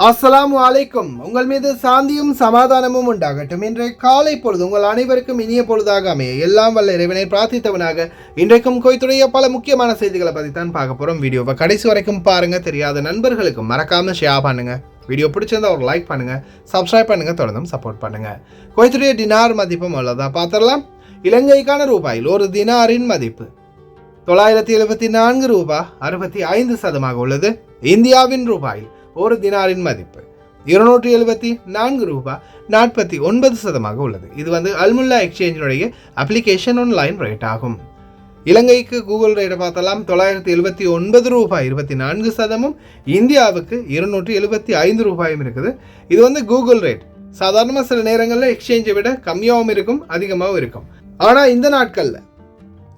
அஸ்ஸலாமு அலைக்கும். உங்கள் மீது சாந்தியும் சமாதானமும் உண்டாகட்டும். இன்றைய காலை பொழுது உங்கள் அனைவருக்கும் இனிய பொழுதாக அமைய எல்லாம் வல்ல இறைவனை பிரார்த்தித்தவனாக இன்றைக்கும் குவைத்துடைய பல முக்கியமான செய்திகளை பற்றி தான் பார்க்க போகிறோம். வீடியோவை கடைசி வரைக்கும் பாருங்கள். தெரியாத நண்பர்களுக்கு மறக்காமல் ஷேர் பண்ணுங்கள். வீடியோ பிடிச்சிருந்தா ஒரு லைக் பண்ணுங்கள், சப்ஸ்கிரைப் பண்ணுங்கள், தொடர்ந்தும் சப்போர்ட் பண்ணுங்கள். குவைத்துடைய டினார் மதிப்பும் அவ்வளோதான் பார்த்துடலாம். இலங்கைக்கான ரூபாயில் ஒரு தினாரின் மதிப்பு 974 ரூபாய் 65 சதமாக உள்ளது. இந்தியாவின் ரூபாயில் ஒரு தினாரின் மதிப்பு 274 ரூபாய் 49 சதமாக உள்ளது. இது அல்முல்லா எக்ஸ்சேஞ்சினுடைய அப்ளிகேஷன் ஆன்லைன் ரேட் ஆகும். இலங்கைக்கு கூகுள் ரேட்டை பார்த்தலாம். 979 ரூபாய் 24 சதமும், இந்தியாவுக்கு 275 ரூபாயும் இருக்குது. இது கூகுள் ரேட். சாதாரணமாக சில நேரங்களில் எக்ஸ்சேஞ்சை விட கம்மியாகவும் இருக்கும், அதிகமாகவும் இருக்கும். ஆனால் இந்த நாட்களில்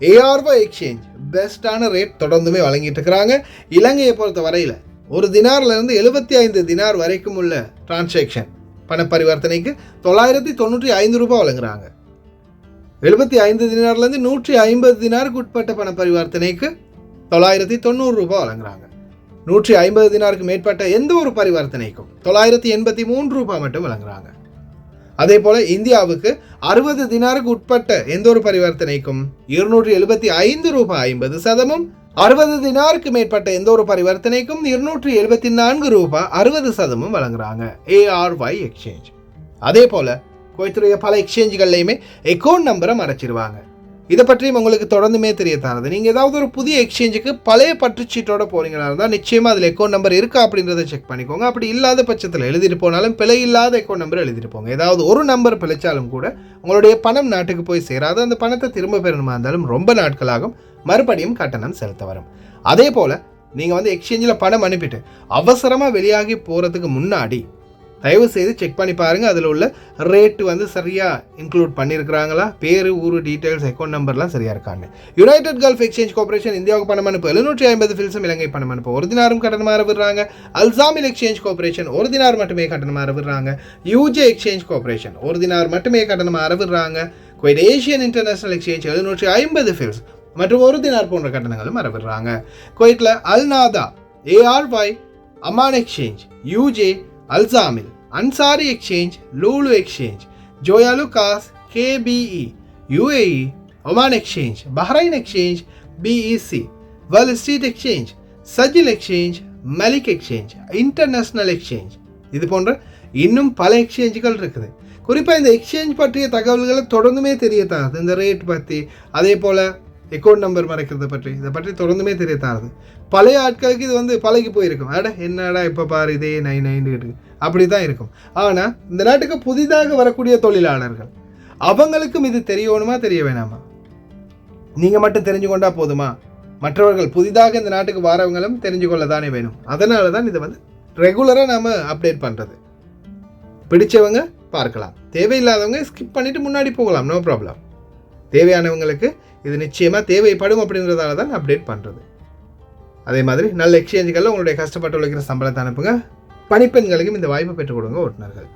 ஏஆர்வா எக்ஸ்சேஞ்ச் பெஸ்ட்டான ரேட் தொடர்ந்துமே வழங்கிட்டு இருக்கிறாங்க. இலங்கையை பொறுத்த வரையில் ஒரு தினார்லேருந்து 75 தினார் வரைக்கும் உள்ள டிரான்சாக்ஷன் பண பரிவர்த்தனைக்கு 995 ரூபாய் வழங்குறாங்க. 75 தினார்லேருந்து 150 தினாருக்கு உட்பட்ட பண பரிவர்த்தனைக்கு 990 ரூபாய் வழங்குறாங்க. 150 தினாருக்கு மேற்பட்ட எந்த ஒரு பரிவர்த்தனைக்கும் 983 ரூபாய் மட்டும் வழங்குறாங்க. அதே போல இந்தியாவுக்கு 60 தினாருக்கு உட்பட்ட எந்த ஒரு பரிவர்த்தனைக்கும் 275 ரூபாய் 50 சதமும், 60 தினாருக்கு மேற்பட்ட எந்த ஒரு பரிவர்த்தனைக்கும் 274 ரூபாய் 60 சதமும் வழங்குறாங்க ஏஆர்ஒய் எக்ஸ்சேஞ்ச். அதே போல குவைத்துடைய பல எக்ஸ்சேஞ்சுகள்லையுமே அக்கௌண்ட் நம்பரை மறைச்சிருவாங்க. இதை பற்றியும் உங்களுக்கு தொடர்ந்துமே தெரிய தரது. நீங்கள் ஏதாவது ஒரு புதிய எக்ஸ்சேஞ்சுக்கு பழைய பற்றுச்சீட்டோட போறீங்களா இருந்தால் நிச்சயமாக அதில் அக்கௌண்ட் நம்பர் இருக்கா அப்படின்றத செக் பண்ணிக்கோங்க. அப்படி இல்லாத பட்சத்தில் எழுதிட்டு போனாலும் பிழை இல்லாத அக்கௌண்ட் நம்பர் எழுதிட்டு போங்க. ஏதாவது ஒரு நம்பர் பிழைச்சாலும் கூட உங்களுடைய பணம் நாட்டுக்கு போய் சேராது. அந்த பணத்தை திரும்ப பெறணுமா இருந்தாலும் ரொம்ப நாட்களாகும், மறுபடியும் கட்டணம் செலுத்த வரும். அதே போல் நீங்கள் எக்ஸ்சேஞ்சில் பணம் அனுப்பிட்டு அவசரமாக வெளியாகி போகிறதுக்கு முன்னாடி தயவு செய்து செக் பண்ணி பாருங்கள். அதில் உள்ள ரேட்டு சரியாக இன்க்ளூட் பண்ணியிருக்கிறாங்களா, பேர், ஊர் டீட்டெயில்ஸ், அக்கௌண்ட் நம்பர்லாம் சரியாக இருக்காங்க. யுனைடெட் கல்ஃப் எக்ஸ்சேஞ்ச் கார்பரேஷன் இந்தியாவுக்கு பணம் அனுப்பு 750 ஃபில்ஸும் இலங்கை பணம் அனுப்பு 1 தினாரும் கட்டணமாக விடுறாங்க. அல்சாமில் எக்ஸ்சேஞ்ச் கார்பரேஷன் 1 தினார் மட்டுமே கட்டணமாக விடுறாங்க. யூஜே எக்ஸ்சேஞ்ச் கார்பரேஷன் 1 தினார் மட்டுமே கட்டணமாக விடுறாங்க. குவைட் ஏஷியன் இன்டர்நேஷனல் எக்ஸ்சேஞ்ச் 750 ஃபில்ஸ் மற்றும் 1 தினார் போன்ற கட்டணங்களும் வரவிடுறாங்க. குவைட்டில் Al Nahda, ARY, Aman exchange, UJ, Al Zamil, Ansari exchange, Lulu exchange, Joyalukkas, KBE, UAE, Oman exchange, Bahrain exchange, BEC, world street exchange, Sajil exchange, Malik exchange, international exchange, இது போன்ற இன்னும் பல எக்ஸ்சேஞ்சுகள் இருக்குது. குறிப்பாக இந்த எக்ஸ்சேஞ்ச் பற்றிய தகவல்களை தொடர்ந்துமே தெரியத்தாது. இந்த ரேட் பற்றி, அதே போல் அக்கௌண்ட் நம்பர் மறைக்கிறத பற்றி, இதை பற்றி தொடர்ந்துமே தெரியத்தாது. பழைய ஆட்களுக்கு இது பழகி போயிருக்கும். என்னடா இப்போ பாரு இதே நைன்ட்டு அப்படி தான் இருக்கும். ஆனால் இந்த நாட்டுக்கு புதிதாக வரக்கூடிய தொழிலாளர்கள் அவங்களுக்கும் இது தெரியணுமா, தெரிய வேணாமா? நீங்கள் மட்டும் தெரிஞ்சு கொண்டா போதுமா? மற்றவர்கள் புதிதாக இந்த நாட்டுக்கு வரவங்களும் தெரிஞ்சு கொள்ள தானே வேணும். அதனால தான் இதை ரெகுலராக நாம் அப்டேட் பண்ணுறது. பிடிச்சவங்க பார்க்கலாம், தேவையில்லாதவங்க ஸ்கிப் பண்ணிவிட்டு முன்னாடி போகலாம், நோ ப்ராப்ளம். தேவையானவங்களுக்கு இது நிச்சயமாக தேவைப்படும் அப்படின்றதால தான் அப்டேட் பண்ணுறது. அதே மாதிரி நல்ல எக்ஸ்சேஞ்சுகளில் உங்களுடைய கஷ்டப்பட்டு உழைக்கிற சம்பளத்தை அனுப்புங்க. பணிப்பெண்களுக்கும் இந்த வாய்ப்பை பெற்றுக் கொடுங்க ஓட்டுநர்கள்.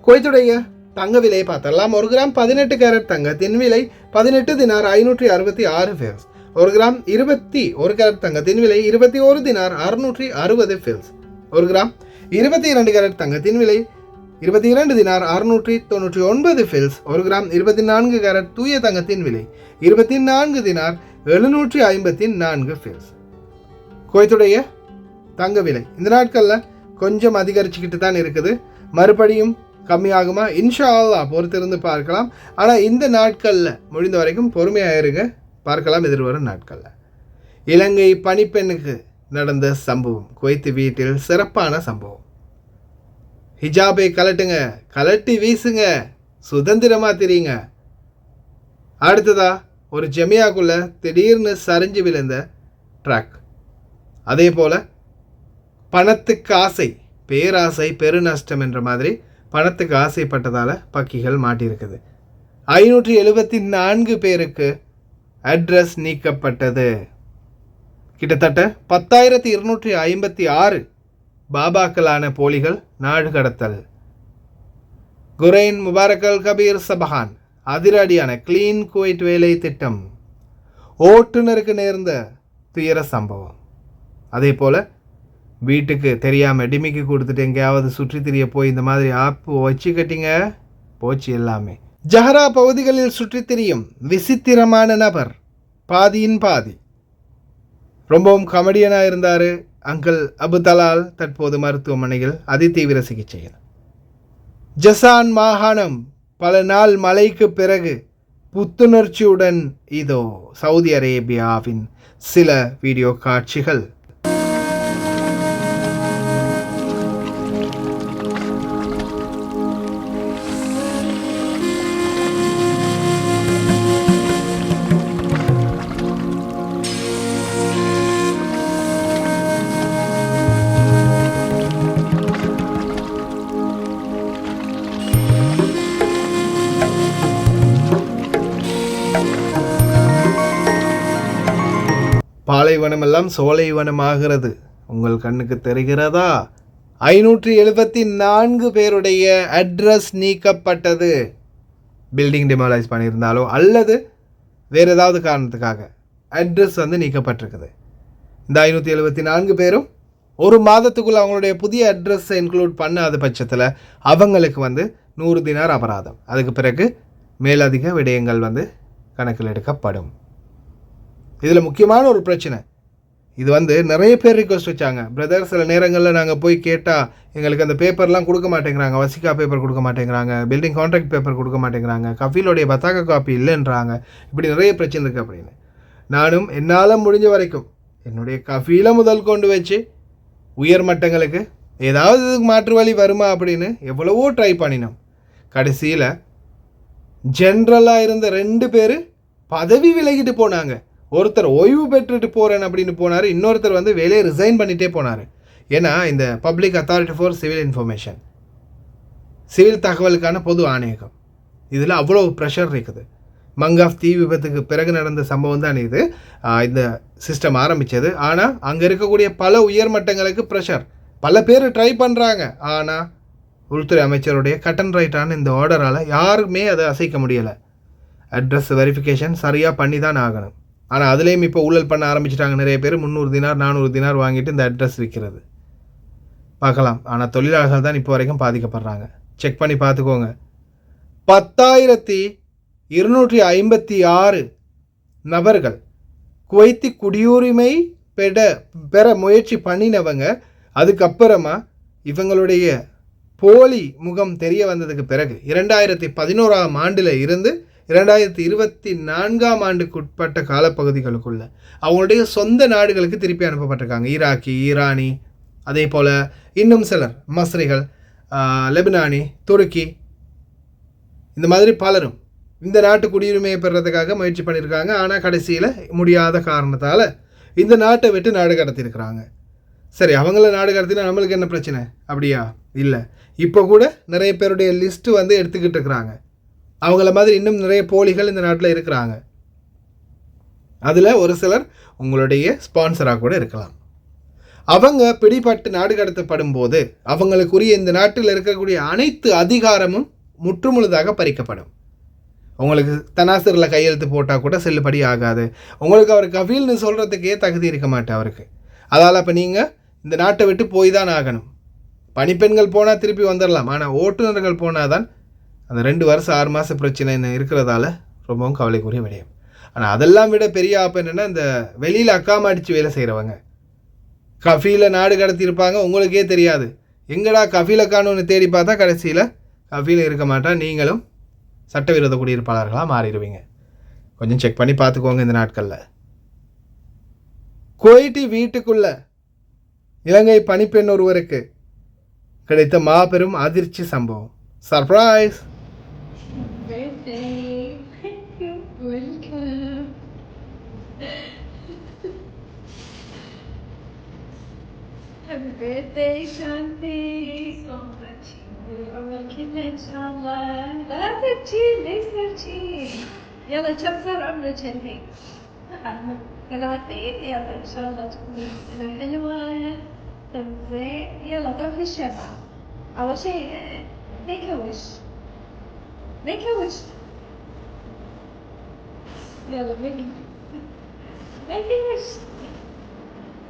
குவைத்துடைய தங்க விலையை பார்த்தரலாம். 1 கிராம் 18 கேரட் தங்கத்தின் விலை 18 தினார் 566 ஃபில்ஸ். 1 கிராம் 21 கேரட் தங்கத்தின் விலை 21 தினார் 660 ஃபில்ஸ். 1 கிராம் 22 கேரட் தங்கத்தின் விலை 22 தினார் 699 ஃபில்ஸ். 1 கிராம் 24 கேரட் தூய தங்கத்தின் விலை 24 தினார் 754 ஃபில்ஸ். குவைத்துடைய தங்க விலை இந்த நாட்களில் கொஞ்சம் அதிகரிச்சுக்கிட்டு தான் இருக்குது. மறுபடியும் கம்மியாகுமா? இன்ஷா அல்லாஹ் பொறுத்திருந்து பார்க்கலாம். ஆனால் இந்த நாட்களில் முடிந்த வரைக்கும் பொறுமையாக இருங்க, பார்க்கலாம் எதிர்வரும் நாட்களில். இலங்கை பணிப்பெண்ணுக்கு நடந்த சம்பவம், குவைத்து வீட்டில் சிறப்பான சம்பவம். ஹிஜாபை கலட்டுங்க, கலட்டி வீசுங்க, சுதந்திரமாக தெரியுங்க. அடுத்ததா ஒரு ஜமியாக்குள்ள திடீர்னு சரிஞ்சு விழுந்த ட்ராக். அதே போல் பணத்துக்கு ஆசை, பேராசை பெருநஷ்டம் என்ற மாதிரி பணத்துக்கு ஆசைப்பட்டதால் பக்கிகள் மாட்டியிருக்குது. 574 பேருக்கு அட்ரஸ் நீக்கப்பட்டது. கிட்டத்தட்ட 10,256 பாபாக்களான போலிகள் நாடு கடத்தல். குரைன் முபாரக்கல் கபீர் சபஹான் அதிரடியான கிளீன் குவைட் வேலை திட்டம். ஓட்டுநருக்கு நேர்ந்த துயர சம்பவம். அதே போல் வீட்டுக்கு தெரியாமல் டிமிக்கு கொடுத்துட்டு எங்கேயாவது சுற்றி திரிய போய் இந்த மாதிரி ஆப் வச்சுக்கிட்டீங்க, போச்சு எல்லாமே. ஜஹரா பகுதிகளில் சுற்றித் திரியும் விசித்திரமான நபர், பாதியின் பாதி. ரொம்பவும் கமெடியனாக இருந்தார் அங்கிள் அபு தலால். தற்போது மருத்துவமனையில் அதிதீவிர சிகிச்சையில். ஜசான் மாகாணம் பல நாள் மழைக்கு பிறகு புத்துணர்ச்சியுடன் இதோ சவுதி அரேபியாவின் சில வீடியோ காட்சிகள். பாலைவனமெல்லாம் சோலைவனமாகிறது. உங்கள் கண்ணுக்கு தெரிகிறதா? 574 பேருடைய அட்ரஸ் நீக்கப்பட்டது. பில்டிங் டிமாலைஸ் பண்ணியிருந்தாலோ அல்லது வேறு ஏதாவது காரணத்துக்காக அட்ரஸ் நீக்கப்பட்டிருக்குது. இந்த 574 பேரும் ஒரு மாதத்துக்குள்ளே அவங்களுடைய புதிய அட்ரஸை இன்க்ளூட் பண்ணாத பட்சத்தில் அவங்களுக்கு 100 தினார் அபராதம். அதுக்கு பிறகு மேலதிக விடயங்கள் கணக்கில் எடுக்கப்படும். இதில் முக்கியமான ஒரு பிரச்சனை, இது நிறைய பேர் ரிக்வஸ்ட் வச்சாங்க. பிரதர், சில நேரங்களில் நாங்கள் போய் கேட்டால் எங்களுக்கு அந்த பேப்பர்லாம் கொடுக்க மாட்டேங்கிறாங்க, வசிகா பேப்பர் கொடுக்க மாட்டேங்கிறாங்க, பில்டிங் கான்ட்ராக்ட் பேப்பர் கொடுக்க மாட்டேங்கிறாங்க, கஃபீலோடைய பத்தாக்க காப்பி இல்லைன்றாங்க, இப்படி நிறைய பிரச்சனை இருக்குது அப்படின்னு. நானும் என்னால் முடிஞ்ச வரைக்கும் என்னுடைய கஃபீலை முதல் கொண்டு வச்சு உயர் மட்டங்களுக்கு ஏதாவது இதுக்கு மாற்று வழி வருமா அப்படின்னு எவ்வளவோ ட்ரை பண்ணினோம். கடைசியில் ஜென்ரலாக இருந்த 2 பேர் பதவி விலகிட்டு போனாங்க. ஒருத்தர் ஓய்வு பெற்றுட்டு போகிறேன் அப்படின்னு போனார், இன்னொருத்தர் வேலையை ரிசைன் பண்ணிகிட்டே போனார். ஏன்னா இந்த public authority for civil information, civil தகவலுக்கான பொது ஆணையகம், இதில் அவ்வளோ ப்ரெஷர் இருக்குது. மங்காஃப் தீ விபத்துக்கு பிறகு நடந்த சம்பவம் தான் இது. இந்த சிஸ்டம் ஆரம்பித்தது. ஆனால் அங்கே இருக்கக்கூடிய பல உயர்மட்டங்களுக்கு ப்ரெஷர், பல பேர் ட்ரை பண்ணுறாங்க. ஆனால் உள்துறை அமைச்சருடைய கட்டன் ரைட்டான இந்த ஆர்டரால் யாருமே அதை அசைக்க முடியலை. அட்ரஸ் வெரிஃபிகேஷன் சரியாக பண்ணி தான் ஆகணும். ஆனால் அதுலேயும் இப்போ ஊழல் பண்ண ஆரம்பிச்சிட்டாங்க நிறைய பேர். 300 தினார் 400 தினார் வாங்கிட்டு இந்த அட்ரஸ் விற்கிறது பார்க்கலாம். ஆனால் தொழிலாளர்கள் தான் இப்போ வரைக்கும் பாதிக்கப்படுறாங்க. செக் பண்ணி பார்த்துக்கோங்க. 10,256 நபர்கள் குவைத்தி குடியுரிமை பெற முயற்சி பண்ணினவங்க. அதுக்கப்புறமா இவங்களுடைய போலி முகம் தெரிய வந்ததுக்கு பிறகு 2011ஆம் ஆண்டில் இருந்து 2024ஆம் ஆண்டுக்குட்பட்ட காலப்பகுதிகளுக்குள்ள அவங்களுடைய சொந்த நாடுகளுக்கு திருப்பி அனுப்பப்பட்டிருக்காங்க. ஈராக்கி, ஈரானி, அதே போல் இன்னும் சிலர் மஸ்ரிகள், லெபனானி, துருக்கி, இந்த மாதிரி பலரும் இந்த நாட்டு குடியுரிமையை பெறுறதுக்காக முயற்சி பண்ணியிருக்காங்க. ஆனால் கடைசியில் முடியாத காரணத்தால் இந்த நாட்டை விட்டு நாடு கடத்தியிருக்கிறாங்க. சரி, அவங்கள நாடு கடத்தினா நம்மளுக்கு என்ன பிரச்சனை? அப்படியா? இல்லை. இப்போ கூட நிறைய பேருடைய லிஸ்ட்டு எடுத்துக்கிட்டு இருக்கிறாங்க. அவங்கள மாதிரி இன்னும் நிறைய போலிகள் இந்த நாட்டில் இருக்கிறாங்க. அதில் ஒரு சிலர் உங்களுடைய ஸ்பான்சராக கூட இருக்கலாம். அவங்க பிடிபட்டு நாடு கடத்தப்படும் போது அவங்களுக்குரிய இந்த நாட்டில் இருக்கக்கூடிய அனைத்து அதிகாரமும் முற்றுமுழுதாக பறிக்கப்படும். உங்களுக்கு தனாசிரில் கையெழுத்து போட்டால் கூட செல்லுபடி ஆகாது. உங்களுக்கு அவர் கஃபீல்னு சொல்கிறதுக்கே தகுதி இருக்க மாட்டேன் அவருக்கு. அதால் அப்போ நீங்கள் இந்த நாட்டை விட்டு போய் தான் ஆகணும். பணிப்பெண்கள் போனால் திருப்பி வந்துடலாம். ஆனால் ஓட்டுநர்கள் போனால் தான் அந்த 2 வருஷம் 6 மாத பிரச்சனை இருக்கிறதால ரொம்பவும் கவலைக்குரிய விடயம். ஆனால் அதெல்லாம் விட பெரிய ஆப்பு என்னென்னா, இந்த வெளியில் அக்காம அடித்து வேலை செய்கிறவங்க கஃபீல நாடு கடத்தியிருப்பாங்க. உங்களுக்கே தெரியாது. எங்கடா கஃபீல காணுன்னு தேடி பார்த்தா கடைசியில் கஃபீல இருக்க மாட்டா, நீங்களும் சட்டவிரோத குடியிருப்பாளர்களாக மாறிடுவீங்க. கொஞ்சம் செக் பண்ணி பார்த்துக்கோங்க. இந்த நாட்களில் குவைட்டி வீட்டுக்குள்ள இலங்கை பணிப்பெண் ஒருவருக்கு கிடைத்த மாபெரும் அதிர்ச்சி சம்பவம். Surprise! Happy birthday, Shanti. So much. إن شاء الله. لا تبكي، ليش تبكي؟ يلا كبر عمرك هني. يلا عيد، يلا إن شاء الله تكوني سنة حلوة. زين، يلا طفي الشمع. أول شيء make a wish. make a wish. يلا make a wish.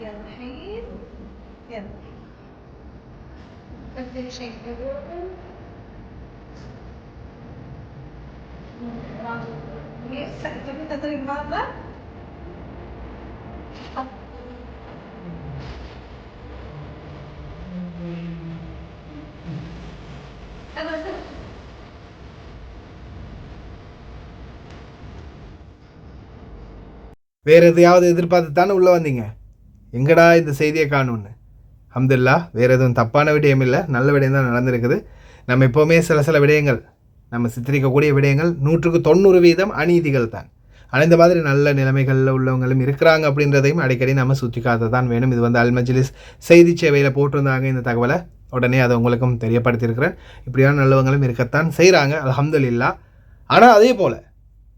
يلا حين. يلا. كل شيء تبي تضرب هذا؟ வேறு எதையாவது எதிர்பார்த்து தானே உள்ளே வந்தீங்க? எங்கடா இந்த செய்தியை காணும்னு. அல்ஹம்துலில்லாஹ், வேறு எதுவும் தப்பான விடயம் இல்லை, நல்ல விடயம் தான் நடந்திருக்குது. நம்ம எப்போவுமே சில விடயங்கள், நம்ம சித்தரிக்கக்கூடிய விடயங்கள் 100% அநீதிகள் தான். ஆனால் இந்த மாதிரி நல்ல நிலைமைகளில் உள்ளவங்களும் இருக்கிறாங்க அப்படின்றதையும் அடிக்கடி நம்ம சுற்றி காத்த தான் வேணும். இது வந்து அல் மஜ்லிஸ் செய்தி சேவையில் போட்டிருந்தாங்க இந்த தகவலை, உடனே அதை உங்களுக்கும் தெரியப்படுத்தியிருக்கிறேன். இப்படியான நல்லவங்களும் இருக்கத்தான் செய்கிறாங்க, அல்ஹம்துலில்லாஹ். ஆனால் அதே போல்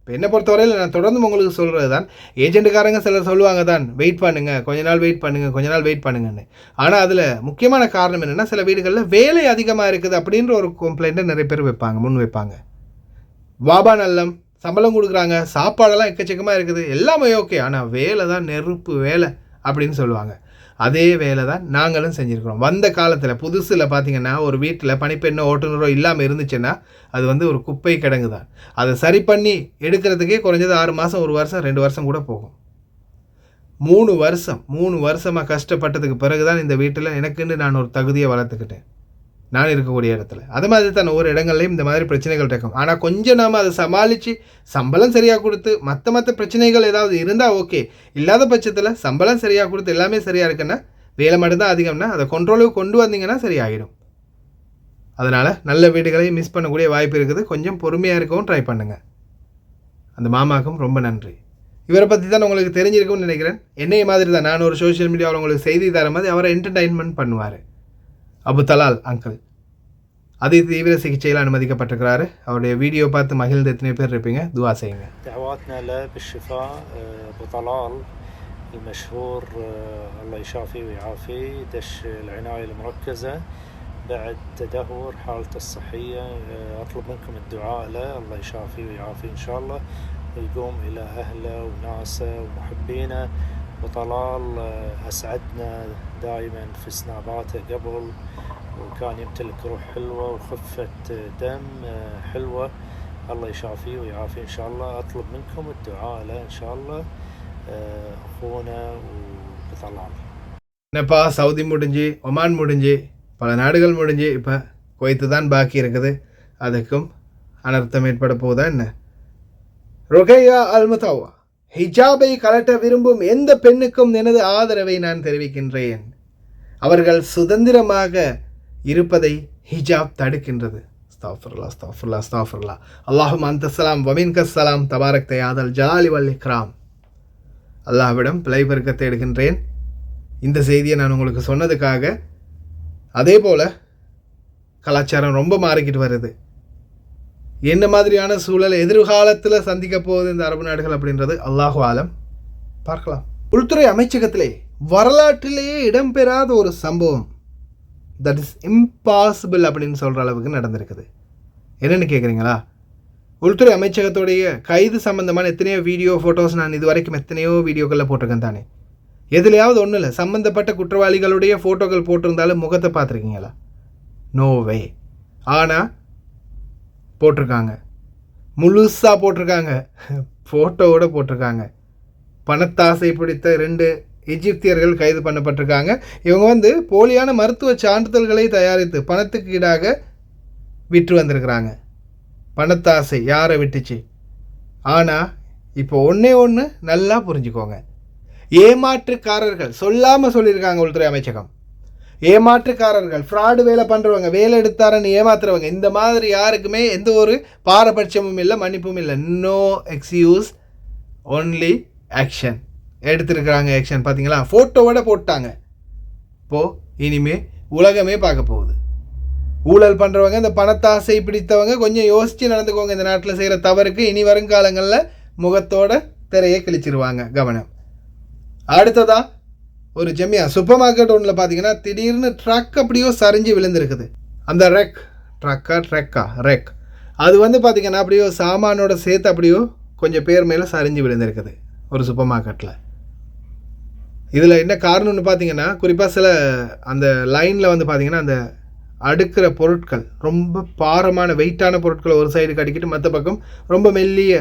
இப்போ என்னை பொறுத்தவரையில் நான் தொடர்ந்து உங்களுக்கு சொல்கிறது தான், ஏஜென்ட்டுக்காரங்க சிலர் சொல்லுவாங்க தான், வெயிட் பண்ணுங்கள், கொஞ்ச நாள் வெயிட் பண்ணுங்கன்னு. ஆனால் அதில் முக்கியமான காரணம் என்னென்னா, சில வீடுகளில் வேலை அதிகமாக இருக்குது அப்படின்ற ஒரு கம்ப்ளைண்ட்டை நிறைய பேர் முன் வைப்பாங்க. வாபா நல்லம், சம்பளம் கொடுக்குறாங்க, சாப்பாடெல்லாம் எக்கச்சக்கமாக இருக்குது, எல்லாமே ஓகே, ஆனால் வேலை தான் நெருப்பு வேலை அப்படின்னு சொல்லுவாங்க. அதே வேலை தான் நாங்களும் செஞ்சுருக்கிறோம். வந்த காலத்தில் புதுசில் பார்த்திங்கன்னா, ஒரு வீட்டில் பணிப்பெண்ணோ ஓட்டுநரோ இல்லாமல் இருந்துச்சுன்னா அது வந்து ஒரு குப்பை கிடங்கு தான். அதை சரி பண்ணி எடுக்கிறதுக்கே குறைஞ்சது 6 மாதம், 1 வருஷம், 2 வருஷம் கூட போகும். 3 வருஷமாக கஷ்டப்பட்டதுக்கு பிறகு தான் இந்த வீட்டில் எனக்குன்னு நான் ஒரு தகுதியை வளர்த்துக்கிட்டேன், நான் இருக்கக்கூடிய இடத்துல. அது மாதிரி தான் ஒவ்வொரு இடங்கள்லையும் இந்த மாதிரி பிரச்சனைகள் இருக்கும். ஆனால் கொஞ்சம் நாம் அதை சமாளித்து சம்பளம் சரியாக கொடுத்து மற்ற பிரச்சனைகள் ஏதாவது இருந்தால் ஓகே, இல்லாத பட்சத்தில் சம்பளம் சரியாக கொடுத்து எல்லாமே சரியாக இருக்குன்னா, வேலை மட்டும்தான் அதிகம்னா அதை கண்ட்ரோலுக்கு கொண்டு வந்தீங்கன்னா சரியாகிடும். அதனால் நல்ல வீடுகளை மிஸ் பண்ணக்கூடிய வாய்ப்பு இருக்குது. கொஞ்சம் பொறுமையாக இருக்கவும் ட்ரை பண்ணுங்கள். அந்த மாமாவுக்கும் ரொம்ப நன்றி. இவரை பற்றி தான் உங்களுக்கு தெரிஞ்சிருக்கும்னு நினைக்கிறேன். என்னைய மாதிரி தான், நான் ஒரு சோஷியல் மீடியாவில் உங்களுக்கு செய்தி தர மாதிரி அவரை என்டர்டைன்மெண்ட் பண்ணுவார். அபு தலால் அங்கிள் அதி தீவிர சிகிச்சையில் அனுமதிக்கப்பட்டிருக்கிறாரு. அவருடைய வீடியோ பார்த்து மகிழ்ந்து எத்தனை பேர் இருப்பீங்க, துவா செய்யுங்க. دعواتنا له بالشفاء ابو طلال المشهور الله يشافيه ويعافيه، دش العناية المركزة بعد تدهور حالته الصحية. اطلب منكم الدعاء له، الله يشافيه ويعافيه ان شاء الله ويقوم الى اهله وناسه ومحبينه. وطلال اسعدنا دائما في سناباته قبل، وكان يمتلك روح حلوة وخفة دم حلوة. الله يشافيه ويعافيه إن شاء الله. أطلب منكم الدعاء له إن شاء الله أخونا وطلال. என்னப்பா சவுதி முடிஞ்சு, ஒமான் முடிஞ்சு, பல நாடுகள் முடிஞ்சு, இப்போ குவைத்து தான் பாக்கி இருக்குது. அதுக்கும் அனர்த்தம் ஏற்பட போதா என்ன? ருகையா அல்முதாவா, ஹிஜாபை கலட்ட விரும்பும் எந்த பெண்ணுக்கும் எனது ஆதரவை நான் தெரிவிக்கின்றேன். அவர்கள் சுதந்திரமாக இருப்பதை ஹிஜாப் தடுக்கின்றது. அஸ்தக்ஃபிருல்லாஹ். அல்லாஹும்ம அன்தஸ்ஸலாம் வ மின்கஸ்ஸலாம் தபாரக்த யா தல் ஜலாலி வல் இக்ராம். அல்லாஹ்விடம் பிழை பெருக்கத்தை எடுக்கின்றேன். இந்த செய்தியை நான் உங்களுக்கு சொன்னதுக்காக. அதே போல் கலாச்சாரம் ரொம்ப மாறிக்கிட்டு வருது. என்ன மாதிரியான சூழல் எதிர்காலத்தில் சந்திக்க போகுது இந்த அரபு நாடுகள் அப்படின்றது அல்லாஹு ஆலம், பார்க்கலாம். உள்துறை அமைச்சகத்திலே வரலாற்றிலேயே இடம்பெறாத ஒரு சம்பவம், தட் இஸ் இம்பாசிபிள் அப்படின்னு சொல்கிற அளவுக்கு நடந்திருக்குது. என்னென்னு கேட்குறீங்களா? உள்துறை அமைச்சகத்துடைய கைது சம்பந்தமான எத்தனையோ வீடியோ ஃபோட்டோஸ் நான் இது வரைக்கும் எத்தனையோ வீடியோக்களில் போட்டிருக்கேன் தானே. எதுலையாவது ஒன்றும் இல்லை, சம்மந்தப்பட்ட குற்றவாளிகளுடைய ஃபோட்டோக்கள் போட்டிருந்தாலும் முகத்தை பார்த்துருக்கீங்களா? No way. ஆனால் போட்டிருக்காங்க, முழுசாக போட்டிருக்காங்க, ஃபோட்டோவோடு போட்டிருக்காங்க. பணத்தாசை பிடித்த 2 எகிப்தியர்கள் கைது பண்ணப்பட்டிருக்காங்க. இவங்க வந்து போலியான மருத்துவ சான்றிதழ்களை தயாரித்து பணத்துக்கு ஈடாக விற்று வந்திருக்கிறாங்க. பணத்தாசை யாரை விட்டுச்சு? ஆனால் இப்போ ஒன்று நல்லா புரிஞ்சுக்கோங்க, ஏமாற்றுக்காரர்கள் சொல்லாமல் சொல்லியிருக்காங்க உள்துறை அமைச்சகம். ஏமாற்றுக்காரர்கள், ஃப்ராடு வேலை பண்ணுறவங்க, வேலை எடுத்தாரன்னு ஏமாத்துறவங்க, இந்த மாதிரி யாருக்குமே எந்த ஒரு பாரபட்சமும் இல்லை, மன்னிப்பும் இல்லை. No excuse, only action. எடுத்துருக்குறாங்க ஆக்ஷன். பார்த்தீங்களா, ஃபோட்டோவோட போட்டாங்க. இப்போது இனிமேல் உலகமே பார்க்க போகுது. ஊழல் பண்ணுறவங்க, இந்த பணத்தாசை பிடித்தவங்க கொஞ்சம் யோசித்து நடந்துக்கோங்க. இந்த நாட்டில் செய்கிற தவறுக்கு இனி வருங்காலங்களில் முகத்தோட திரையை கிழிச்சிருவாங்க. கவனம். அடுத்ததாக ஒரு ஜெமியா சூப்பர் மார்க்கெட் ஒன்றில் பார்த்தீங்கன்னா திடீர்னு ட்ரக் அப்படியோ சரிஞ்சு விழுந்திருக்குது. அந்த ரெக் அது வந்து பார்த்திங்கன்னா அப்படியோ சாமானோட சேர்த்து அப்படியோ கொஞ்சம் பேர் மேலே சரிஞ்சு விழுந்திருக்குது ஒரு சூப்பர் மார்க்கெட்டில். இதில் என்ன காரணம்னு பார்த்தீங்கன்னா, குறிப்பாக சில அந்த லைனில் வந்து பார்த்திங்கன்னா அந்த அடுக்கிற பொருட்கள் ரொம்ப பாரமான வெயிட்டான பொருட்களை ஒரு சைடு கட்டிக்கிட்டு மற்ற பக்கம் ரொம்ப மெல்லிய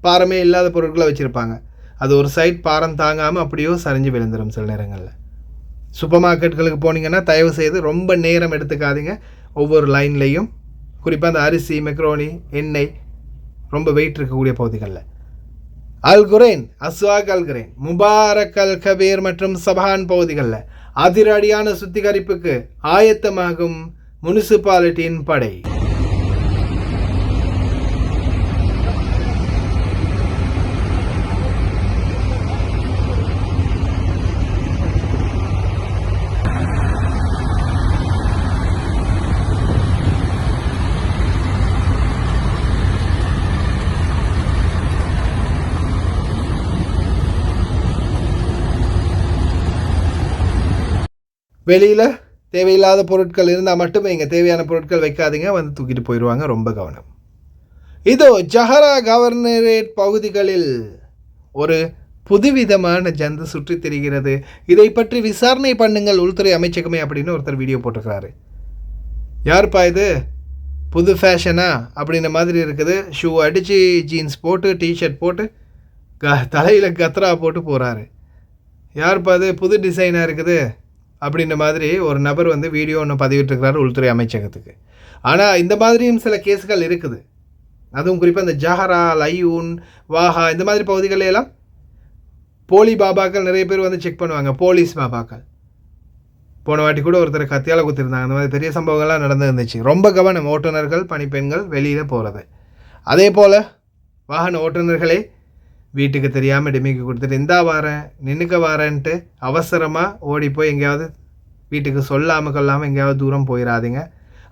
பாரமே இல்லாத பொருட்களை வச்சுருப்பாங்க. அது ஒரு சைடு பாரம் தாங்காமல் அப்படியோ சரிஞ்சு விழுந்துடும் சில நேரங்களில். சூப்பர் மார்க்கெட்டுகளுக்கு போனீங்கன்னா தயவு செய்து ரொம்ப நேரம் எடுத்துக்காதீங்க. ஒவ்வொரு லைன்லேயும் குறிப்பாக அந்த அரிசி, மெக்ரோனி, எண்ணெய் ரொம்ப வெயிட் இருக்கக்கூடிய பகுதிகளில். அல்குரேன், அஸ்வாக் அல்குரேன், முபாரக் அல் கபீர் மற்றும் சபஹான் பகுதிகளில் அதிரடியான சுத்திகரிப்புக்கு ஆயத்தமாகும் முனிசிபாலிட்டியின் படை. வெளியில் தேவையில்லாத பொருட்கள் இருந்தால் மட்டுமே இங்கே தேவையான பொருட்கள் வைக்காதீங்க, வந்து தூக்கிட்டு போயிடுவாங்க. ரொம்ப கவனம். இதோ ஜஹரா கவர்னரேட் பகுதிகளில் ஒரு புதுவிதமான ஜந்து சுற்றி திரிகிறது. இதை பற்றி விசாரணை பண்ணுங்கள் உள்துறை அமைச்சகமே அப்படின்னு ஒருத்தர் வீடியோ போட்டிருக்கிறாரு. யாருப்பா இது, புது ஃபேஷனா அப்படின்ற மாதிரி இருக்குது. ஷூ அடித்து ஜீன்ஸ் போட்டு டிஷர்ட் போட்டு தலையில் கத்ரா போட்டு போகிறாரு. யாருப்பா அது, புது டிசைனாக இருக்குது அப்படின்ற மாதிரி ஒரு நபர் வந்து வீடியோ ஒன்று பதிவிட்டிருக்கிறார் உள்துறை அமைச்சகத்துக்கு. ஆனால் இந்த மாதிரியும் சில கேஸுகள் இருக்குது. அதுவும் குறிப்பாக இந்த ஜஹரா, லையூன், வாஹா இந்த மாதிரி பகுதிகளெல்லாம் போலி பாபாக்கள் நிறைய பேர் வந்து செக் பண்ணுவாங்க. போலீஸ் பாபாக்கள் போன வாட்டி கூட ஒருத்தர் கத்தியால் குத்திருந்தாங்க. அந்த மாதிரி பெரிய சம்பவங்கள்லாம் நடந்துருந்துச்சு. ரொம்ப கவனம் ஓட்டுநர்கள், பணிப்பெண்கள் வெளியில் போகிறது. அதே போல் வாகன ஓட்டுநர்களே வீட்டுக்கு தெரியாமல் டிமிக்கு கொடுத்துட்டு இந்தா வாரேன் நின்றுக்க வாரேன்ட்டு அவசரமாக ஓடி போய் எங்கேயாவது வீட்டுக்கு சொல்லாமல் கொள்ளாமல் எங்கேயாவது தூரம் போயிடாதீங்க.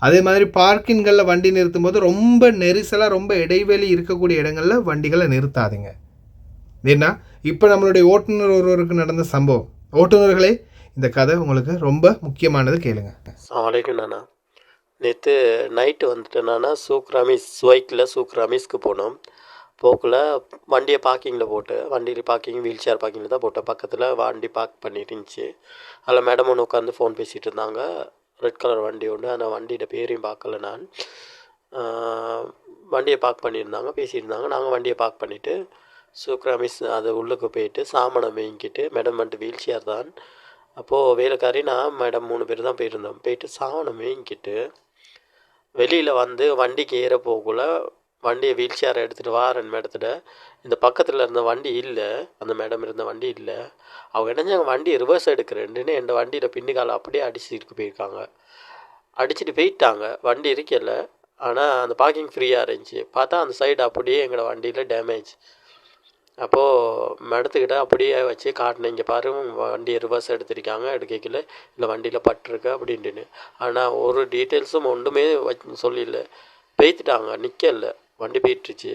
அதே மாதிரி பார்க்கிங்களில் வண்டி நிறுத்தும் போது ரொம்ப நெரிசலாக ரொம்ப இடைவெளி இருக்கக்கூடிய இடங்களில் வண்டிகளை நிறுத்தாதீங்க. ஏன்னா இப்போ நம்மளுடைய ஓட்டுநர் ஒருவருக்கு நடந்த சம்பவம். ஓட்டுநர்களே இந்த கதை உங்களுக்கு ரொம்ப முக்கியமானது, கேளுங்க. வணக்கம் நானா. நேற்று நைட்டு வந்துட்டேனானா சுவைக்கில் சூக்ராமிஸ்க்கு போனோம். போக்கில் வண்டியை பார்க்கிங்கில் போட்டு, வண்டியில் பார்க்கிங் வீல் சேர் பார்க்கிங்கில் தான் போட்டேன். பக்கத்தில் வண்டி பார்க் பண்ணிருந்துச்சு. அதில் மேடம் ஒன்று உட்காந்து ஃபோன் பேசிகிட்டு இருந்தாங்க. ரெட் கலர் வண்டி ஒன்று, அந்த வண்டியோட பேரையும் பார்க்கல நான். வண்டியை பார்க் பண்ணியிருந்தாங்க, பேசியிருந்தாங்க. நாங்கள் வண்டியை பார்க் பண்ணிவிட்டு சூக்ராமிஸ் அது உள்ளுக்கு போயிட்டு சாமானம் வாங்கிக்கிட்டு, மேடம் வந்துட்டு வீல் சேர் தான். அப்போது வேலைக்காரி நான் மேடம் 3 பேர் தான் போயிருந்தோம். போயிட்டு சாமானம் வாங்கிக்கிட்டு வெளியில் வந்து வண்டிக்கு ஏற போகல வண்டியை வீல் சேரை எடுத்துகிட்டு வாரன் மேடத்திட்ட. இந்த பக்கத்தில் இருந்த வண்டி இல்லை, அந்த மேடம் இருந்த வண்டி இல்லை. அவங்க இணைஞ்சாங்க வண்டியை ரிவர்ஸ் எடுக்கிறேன்னு என் வண்டியில் பின்னுக்கால அப்படியே அடிச்சுட்டு போயிருக்காங்க. அடிச்சுட்டு போயிட்டாங்க. வண்டி இருக்கல, ஆனால் அந்த பார்க்கிங் ஃப்ரீயாக இருந்துச்சு. பார்த்தா அந்த சைடு அப்படியே எங்களோட வண்டியில் டேமேஜ். அப்போது மேடத்துக்கிட்ட அப்படியே வச்சு காட்டினேன், இங்கே பாரு வண்டியை ரிவர்ஸ் எடுத்திருக்காங்க, எடுக்கல இல்லை வண்டியில் பட்டிருக்கு அப்படின்ட்டுன்னு. ஆனால் ஒரு டீட்டெயில்ஸும் ஒன்றுமே சொல்லிடல. பேத்துட்டாங்க, நிற்கல, வண்டி போயிட்டுருச்சு.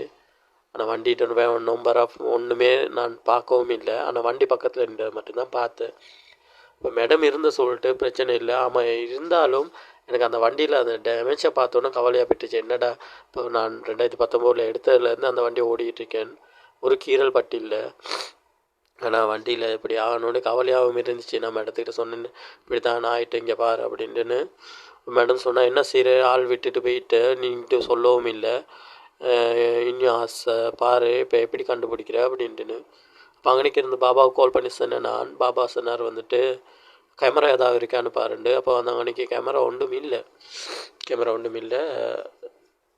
ஆனால் வண்டிகிட்ட நம்பர் ஆஃப் ஒன்றுமே நான் பார்க்கவும் இல்லை. ஆனால் வண்டி பக்கத்தில் இருந்தது மட்டும்தான் பார்த்தேன். இப்போ மேடம் இருந்த சொல்லிட்டு பிரச்சனை இல்லை. ஆமாம், இருந்தாலும் எனக்கு அந்த வண்டியில் அந்த டேமேஜை பார்த்தோன்னே கவலையாக போயிட்டுச்சு. என்னடா இப்போ நான் 2019 எடுத்ததுலேருந்து அந்த வண்டி ஓடிக்கிட்டு இருக்கேன், ஒரு கீரல் பட்டி இல்லை. ஆனால் வண்டியில் இப்படி ஆகணுன்னு கவலையாகவும் இருந்துச்சு. நான் மேடத்துக்கிட்ட சொன்னேன்னு, இப்படி தான் ஆகிட்டு இங்கே பாரு அப்படின்ட்டுன்னு. மேடம் சொன்னால், என்ன சரி ஆள் விட்டுட்டு போயிட்டு நீங்கிட்ட சொல்லவும் இல்லை, இன்னும் ஆசை பாரு இப்போ எப்படி கண்டுபிடிக்கிற அப்படின்ட்டுன்னு. அப்போ அங்கனைக்கு இருந்து பாபாவுக்கு கால் பண்ணி சொன்னேன் நான். பாபா சொன்னார் வந்துட்டு கேமரா ஏதாவது இருக்கான்னு பாருண்டு. அப்போ அந்த அன்னைக்கு கேமரா ஒன்றும் இல்லை.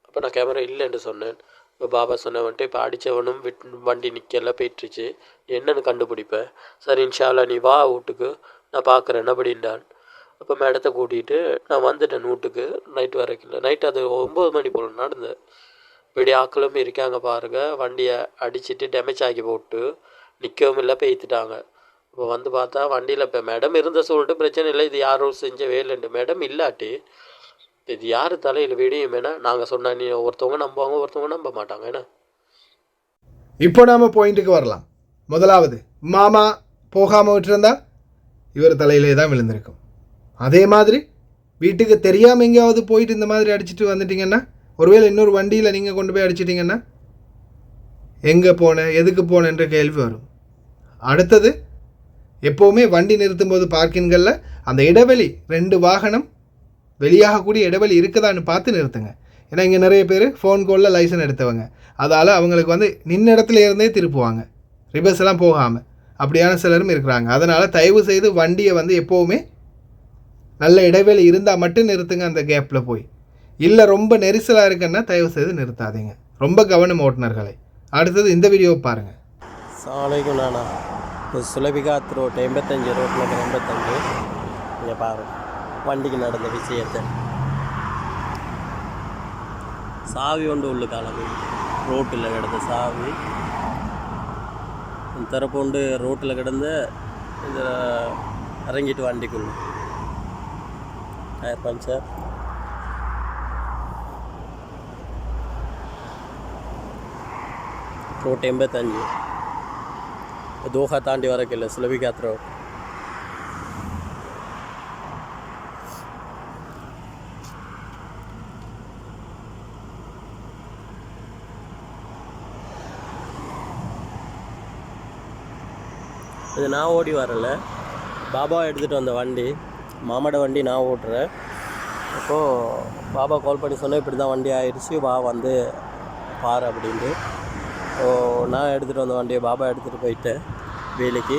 அப்போ நான் கேமரா இல்லைன்னு சொன்னேன். இப்போ பாபா சொன்ன வந்துட்டு இப்போ அடித்தவனும் வண்டி நிற்கல போயிட்டுருச்சு, என்னென்னு கண்டுபிடிப்பேன். சரி இன்ஷால்லா நீ வா வீட்டுக்கு, நான் பார்க்குறேன் அப்படின்டான். அப்போ மேடத்தை கூட்டிகிட்டு நான் வந்துட்டேன் வீட்டுக்கு. நைட்டு வரைக்கும் இல்லை, நைட்டு அது 9 மணி போல் நடந்தேன். இப்படி ஆக்களும் இருக்காங்க பாருங்கள், வண்டியை அடிச்சுட்டு டேமேஜ் ஆக்கி போட்டு நிற்கவும் இல்லை, பேய்த்துட்டாங்க. இப்போ வந்து பார்த்தா வண்டியில் இப்போ மேடம் இருந்த சொல்லிட்டு பிரச்சனை இல்லை, இது யாரும் செஞ்ச வேலைண்டு. மேடம் இல்லாட்டி இது யார் தலையில் விடியும்? ஏன்னா நாங்கள் சொன்னால் நீ ஒருத்தவங்க நம்புவாங்க, ஒருத்தவங்க நம்ப மாட்டாங்க. ஏன்னா இப்போ நாம் பாயிண்ட்டுக்கு வரலாம். முதலாவது, மாமா போகாமல் விட்டுருந்தா இவர் தலையிலே தான் விழுந்திருக்கும். அதே மாதிரி வீட்டுக்கு தெரியாமல் எங்கேயாவது போயிட்டு இந்த மாதிரி அடிச்சுட்டு வந்துட்டிங்கன்னா, ஒருவேளை இன்னொரு வண்டியில் நீங்கள் கொண்டு போய் அடிச்சிட்டிங்கன்னா எங்கே போனேன் எதுக்கு போனேன்ற கேள்வி வரும். அடுத்தது, எப்போவுமே வண்டி நிறுத்தும் போது பார்க்கிங்களில் அந்த இடைவெளி 2 வாகனம் வெளியாகக்கூடிய இடைவெளி இருக்குதான்னு பார்த்து நிறுத்துங்க. ஏன்னா இங்கே நிறைய பேர் ஃபோன் காலில் லைசன்ஸ் எடுத்தவங்க, அதால் அவங்களுக்கு வந்து நின்ன இடத்துல இருந்தே திருப்புவாங்க, ரிவர்ஸ் எல்லாம் போகாமல். அப்படியான சிலரும் இருக்கிறாங்க. அதனால் தயவு செய்து வண்டியை வந்து எப்போவுமே நல்ல இடைவெளி இருந்தால் மட்டும் நிறுத்துங்க அந்த கேப்பில் போய். இல்லை ரொம்ப நெரிசலாக இருக்குன்னா தயவு செய்து நிறுத்தாதீங்க. ரொம்ப கவனம் ஓட்டுநர்களை. அடுத்தது இந்த வீடியோவை பாருங்கள். சாலைக்கும் நானா சுலபிகாத் ரோட் 85 ரோட்டில் 85 இங்கே பாருங்க வண்டிக்கு நடந்த விஷயத்தை. சாவி ஒன்று உள்ள காலம் ரோட்டில் கிடந்த சாவி தரப்பு உண்டு ரோட்டில் கிடந்த இதில் இறங்கிட்டு வண்டிக்குள்ள டயர் பஞ்சர். ரோட் 85 தோஹா தாண்டி வரக்கில்லை சுலபிகாத் ரோட். இது நான் ஓடி வரல, பாபா எடுத்துகிட்டு வந்த வண்டி, மாமாட வண்டி நான் ஓட்டுறேன். அப்போது பாபா கால் பண்ணி சொன்னேன் இப்படி தான் வண்டி ஆயிடுச்சு வா வந்து பாரு அப்படின்ட்டு. ஸோ நான் எடுத்துகிட்டு வந்த வண்டியை பாபா எடுத்துகிட்டு போயிட்டேன் வேலைக்கு.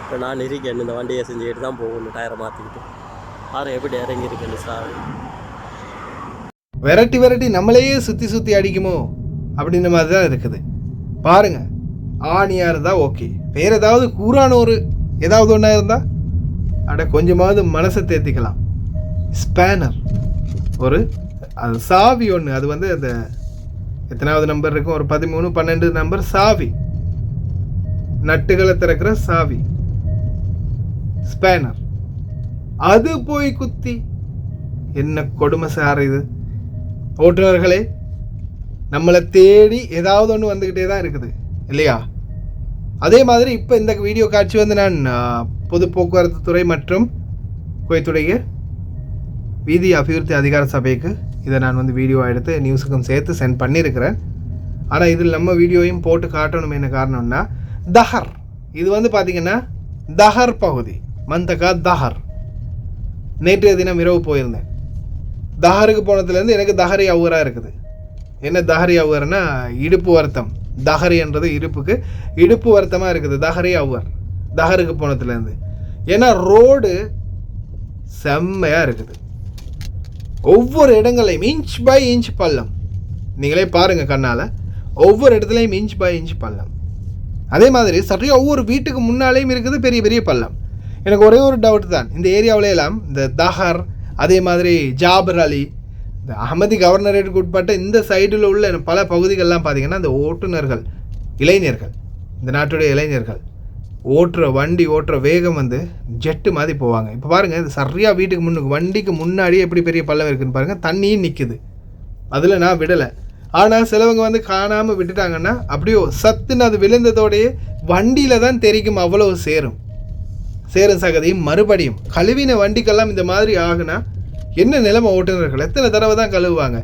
இப்போ நான் இருக்கேன் இந்த வண்டியை செஞ்சுக்கிட்டு தான் போகணும் டயரை மாற்றிக்கிட்டு. பாரு எப்படி இறங்கியிருக்கேன்னு சார். விரட்டி விரட்டி நம்மளையே சுற்றி அடிக்குமோ அப்படின்ற மாதிரி தான் இருக்குது. பாருங்கள், ஆணியாக இருந்தால் ஓகே, வேறு ஏதாவது கூறான ஒரு ஏதாவது ஒன்றா இருந்தால் அட கொஞ்சமாவது மனசை தேர்த்திக்கலாம். ஸ்பேனர் ஒரு அது சாவி ஒன்று, அது வந்து அந்த எத்தனாவது நம்பர் இருக்கும், ஒரு 13 12 நம்பர் சாவி, நட்டுகளை திறக்கிற சாவி ஸ்பேனர், அது போய் குத்தி என்ன கொடுமை சார் இது. ஓட்டுநர்களே, நம்மளை தேடி ஏதாவது ஒன்று வந்துக்கிட்டே தான் இருக்குது இல்லையா? அதே மாதிரி இப்போ இந்த வீடியோ காட்சி வந்து நான் பொது போக்குவரத்து துறை மற்றும் குவைத்துடைய வீதி அபிவிருத்தி அதிகார சபைக்கு இதை நான் வந்து வீடியோ எடுத்து நியூஸுக்கும் சேர்த்து சென்ட் பண்ணியிருக்கிறேன். ஆனால் இதில் நம்ம வீடியோவையும் போட்டு காட்டணும். என்ன காரணம்னா தஹர், இது வந்து பார்த்திங்கன்னா தஹர் பகுதி, மந்தகா தஹர். நேற்றைய தினம் இரவு போயிருந்தேன். தஹருக்கு போனதுலேருந்து எனக்கு தஹரி அவ்வராக இருக்குது. என்ன தஹரி அவ்வர்னா இடுப்பு வருத்தம். தஹரி என்றது இடுப்புக்கு இடுப்பு வருத்தமாக இருக்குது. தஹரி அவ்வர் தஹருக்கு போனதுலேருந்து. ஏன்னா ரோடு செம்மையாக இருக்குது. ஒவ்வொரு இடங்களையும் இன்ச் பை இன்ச் பள்ளம். நீங்களே பாருங்கள் கண்ணால், ஒவ்வொரு இடத்துலையும் இன்ச் பை இன்ச் பள்ளம். அதே மாதிரி சரியாக ஒவ்வொரு வீட்டுக்கு முன்னாலேயும் இருக்குது பெரிய பெரிய பள்ளம். எனக்கு ஒரே ஒரு டவுட் தான், இந்த ஏரியாவிலையெல்லாம் இந்த தஹர், அதே மாதிரி ஜாபர் அலி, இந்த அகமதி கவர்னரேட்டுக்கு உட்பட்ட இந்த சைடில் உள்ள பல பகுதிகளெலாம் பார்த்திங்கன்னா இந்த ஓட்டுநர்கள் இளைஞர்கள், இந்த நாட்டுடைய இளைஞர்கள் ஓட்டுற வண்டி ஓட்டுற வேகம் வந்து ஜெட்டு மாதிரி போவாங்க. இப்போ பாருங்கள், இது சரியாக வீட்டுக்கு முன்னுக்கு வண்டிக்கு முன்னாடியே எப்படி பெரிய பள்ளம் இருக்குதுன்னு பாருங்கள். தண்ணியும் நிற்குது, அதில் நான் விடலை. ஆனால் சிலவங்க வந்து காணாமல் விட்டுட்டாங்கன்னா அப்படியோ சத்துன்னு அது விழுந்ததோடையே வண்டியில் தான் தெரிக்கும் அவ்வளோ சேரும் சகதியும். மறுபடியும் கழுவின வண்டிக்கெல்லாம் இந்த மாதிரி ஆகுனா என்ன நிலைமை? ஓட்டுநர்கள் எத்தனை தடவை தான் கழுவுவாங்க?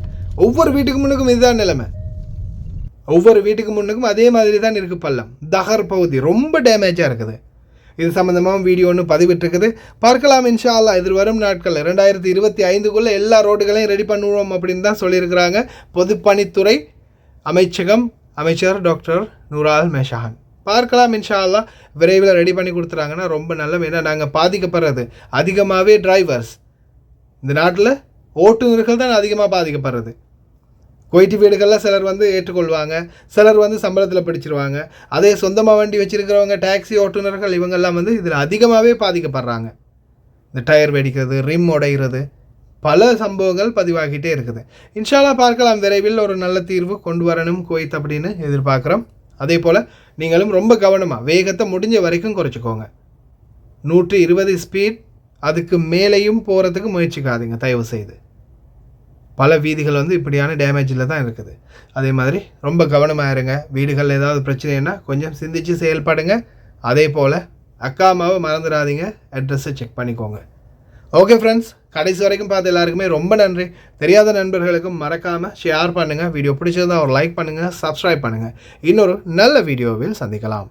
ஒவ்வொரு வீட்டுக்கு முன்னுக்கும் இதுதான் நிலைமை. ஒவ்வொரு வீட்டுக்கு முன்னுக்கும் அதே மாதிரி தான் இருக்குது பள்ளம். தஹர் பகுதி ரொம்ப டேமேஜாக இருக்குது. இது சம்மந்தமாக வீடியோ ஒன்று பதிவிட்டிருக்குது, பார்க்கலாம் இன்ஷா அல்லாஹ். எதிர்வரும் நாட்கள் 2025க்குள்ளே எல்லா ரோடுகளையும் ரெடி பண்ணுவோம் அப்படின்னு தான் சொல்லியிருக்கிறாங்க பொதுப்பணித்துறை அமைச்சகம் அமைச்சர் டாக்டர் நூரால் மேஷான். பார்க்கலாம் இன்ஷா அல்லாஹ். விரைவில் ரெடி பண்ணி கொடுத்துறாங்கன்னா ரொம்ப நல்ல. ஏன்னா நாங்கள் பாதிக்கப்படுறது அதிகமாகவே டிரைவர்ஸ், இந்த நாட்டில் ஓட்டுநர்கள் தான் அதிகமாக பாதிக்கப்படுறது. குவைட்டி வீடுகளில் சிலர் வந்து ஏற்றுக்கொள்வாங்க, சிலர் வந்து சம்பளத்தில் பிடிச்சிருவாங்க. அதே சொந்தமாக வண்டி வச்சுருக்கிறவங்க டாக்ஸி ஓட்டுநர்கள் இவங்கெல்லாம் வந்து இதில் அதிகமாகவே பாதிக்கப்படுறாங்க. இந்த டயர் வெடிக்கிறது, ரிம் உடைகிறது, பல சம்பவங்கள் பதிவாகிட்டே இருக்குது. இன்ஷா அல்லாஹ் பார்க்கலாம், விரைவில் ஒரு நல்ல தீர்வு கொண்டு வரணும் குவைத் அப்படின்னு எதிர்பார்க்குறோம். அதே போல் நீங்களும் ரொம்ப கவனமாக வேகத்தை முடிஞ்ச வரைக்கும் குறைச்சிக்கோங்க. 120 ஸ்பீட் அதுக்கு மேலேயும் போகிறதுக்கு முயற்சிக்காதீங்க தயவு செய்து. பல வீதிகள் வந்து இப்படியான டேமேஜில் தான் இருக்குது. அதே மாதிரி ரொம்ப கவனமாக இருங்க. வீடுகளில் ஏதாவது பிரச்சனைன்னா கொஞ்சம் சிந்தித்து செயல்படுங்க. அதே போல் அக்காமாவை மறந்துடாதீங்க, அட்ரஸை செக் பண்ணிக்கோங்க. ஓகே ஃப்ரெண்ட்ஸ், கடைசி வரைக்கும் பார்த்து எல்லாருக்குமே ரொம்ப நன்றி. தெரியாத நண்பர்களுக்கும் மறக்காமல் ஷேர் பண்ணுங்கள். வீடியோ பிடிச்சிருந்தால் ஒரு லைக் பண்ணுங்கள், சப்ஸ்கிரைப் பண்ணுங்கள். இன்னொரு நல்ல வீடியோவில் சந்திக்கலாம்.